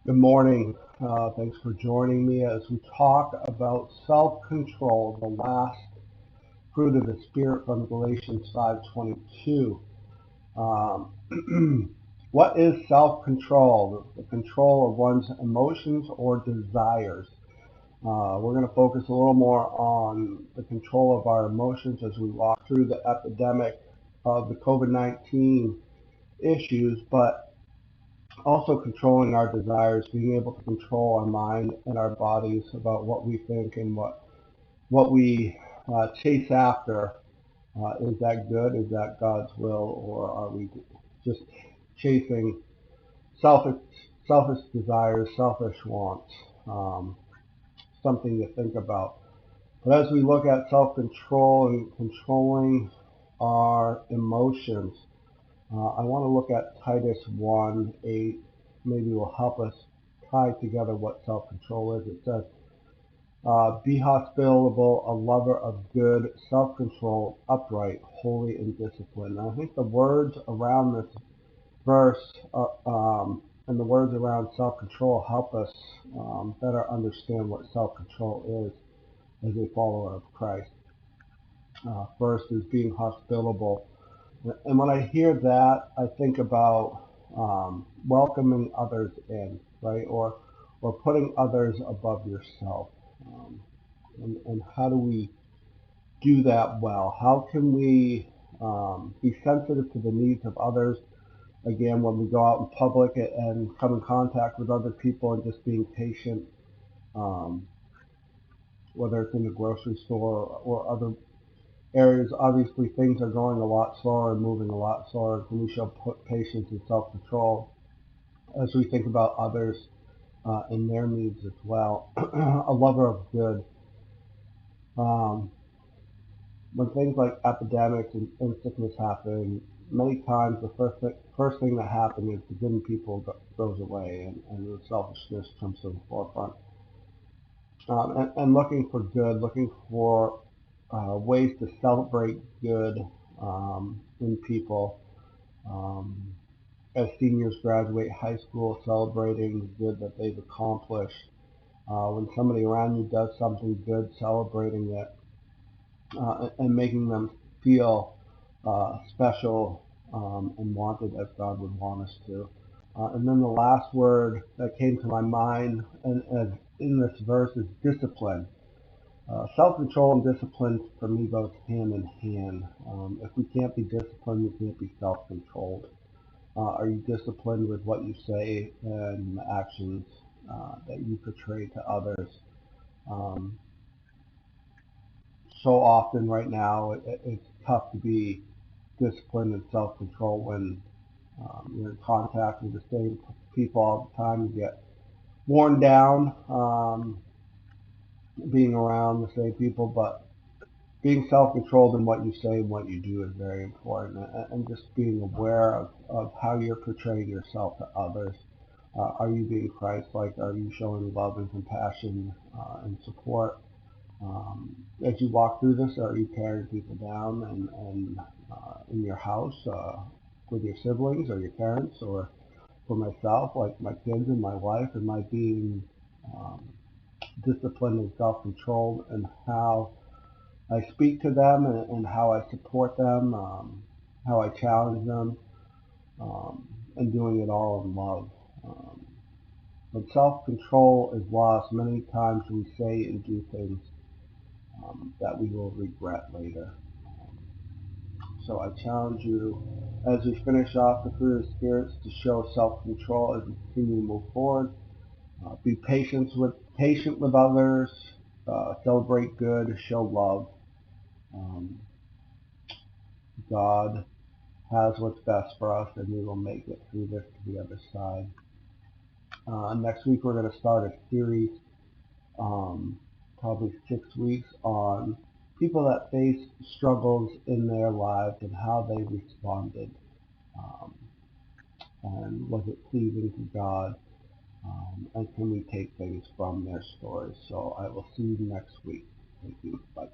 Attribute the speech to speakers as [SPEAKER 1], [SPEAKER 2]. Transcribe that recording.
[SPEAKER 1] Good morning. Thanks for joining me as we talk about self-control, the last fruit of the Spirit from Galatians 5:22. What is self-control? The control of one's emotions or desires. We're going to focus a little more on the control of our emotions as we walk through the epidemic of the COVID-19 issues, but also controlling our desires, being able to control our mind and our bodies about what we think and what we chase after. Is that good? Is that God's will, or are we just chasing selfish selfish desires, selfish wants? Um, Something to think about. But as we look at self-control and controlling our emotions, I want to look at Titus 1:8. Maybe will help us tie together what self-control is. It says, be hospitable, a lover of good, self-controlled, upright, holy, and disciplined. And I think the words around this verse and the words around self-control help us better understand what self-control is as a follower of Christ. First is being hospitable. And when I hear that, I think about welcoming others in, right? Or putting others above yourself. Um, and how do we do that well? How can we be sensitive to the needs of others? Again, when we go out in public and come in contact with other people and just being patient, um, whether it's in the grocery store or other areas, obviously things are going a lot slower and moving a lot slower. And we shall put patience and self-control as we think about others and their needs as well. A lover of good. Um, when things like epidemics and sickness happen, many times the first thing that happens is the good in people goes away and the selfishness comes to the forefront. And looking for good, looking for ways to celebrate good in people. Um, as seniors graduate high school, celebrating the good that they've accomplished. When somebody around you does something good, celebrating it and making them feel special and wanted as God would want us to. And then the last word that came to my mind and in this verse is discipline. Self-control and discipline for me goes hand in hand. If we can't be disciplined, we can't be self-controlled. Are you disciplined with what you say and the actions that you portray to others? Um, so often right now, it's tough to be disciplined and self-control when you're in contact with the same people all the time. You get worn down being around the same people, but being self-controlled in what you say and what you do is very important, and just being aware of how you're portraying yourself to others. Are you being Christ-like? Are you showing love and compassion and support? As you walk through this, are you tearing people down and in your house with your siblings or your parents, or for myself, like my kids and my wife? Am I being um, disciplined and self-controlled in how I speak to them and how I support them, how I challenge them, and doing it all in love? Um, when self-control is lost, many times we say and do things that we will regret later. Um, so I challenge you as we finish off the fruit of spirits to show self-control as we continue to move forward. Be patient with others. Celebrate good. Show love. Um, God has what's best for us, and we will make it through this to the other side. Next week we're going to start a series, um, probably 6 weeks, on people that face struggles in their lives and how they responded. Um, and was it pleasing to God? And can we take things from their stories? So I will see you next week. Thank you. Bye.